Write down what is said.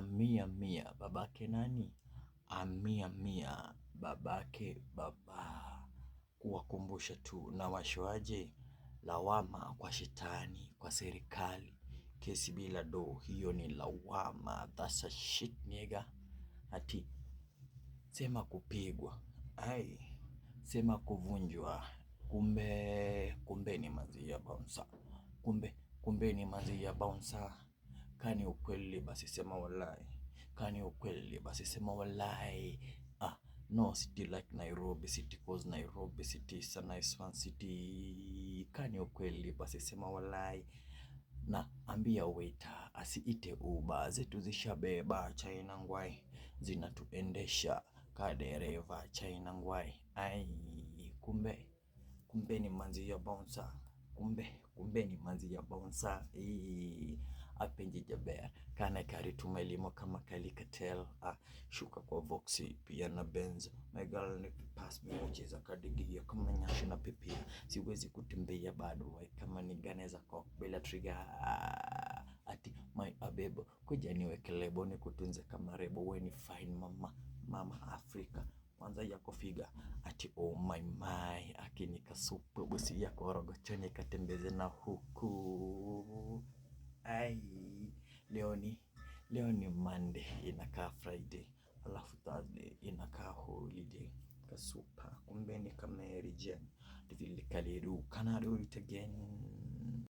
Amia mia babake nani? Amia mia babake baba. Kuwakumbusha tu na washoaje, lawama kwa shetani, kwa serikali. Kesi bila do, hiyo ni lawama. That's a shit nigga. Ati sema kupigwa, ai sema kuvunjwa, kumbe ni mazi ya bouncer. Kumbe ni mazi ya bouncer. Kani ukweli basi sema walai. Kani ukweli basi sema walai. No city like Nairobi city, cause Nairobi city is a nice one city. Kani ukweli basi sema walai. Na ambia waiter asiite Uber, zetu zishabeba China ngwai, zinatuendesha kadereva China ngwai. Ai kumbe ni manzi ya bouncer. Kumbe ni manzi ya bouncer. Apenji jaber kana kari tumelimo kama kalikatel. Shuka kwa Voxy pia na Benz. My girl ni pass me ucheza kadigia kama nyashu na pipia. Siwezi kutembea bado kama niganeza kwa bila trigger. Ati my abebo kuja niweke lebo nikutunze kama rebo. We ni fine mama Afrika kwanza yako figa. Ati oh my akinika supu busi yako rogochoni katembeze na huku. Ai leo ni Monday inakaa Friday, alafu Thursday inakaa holiday. Kasupa kumbe ni kama Mary Jane. Divili kaliru kana do it again.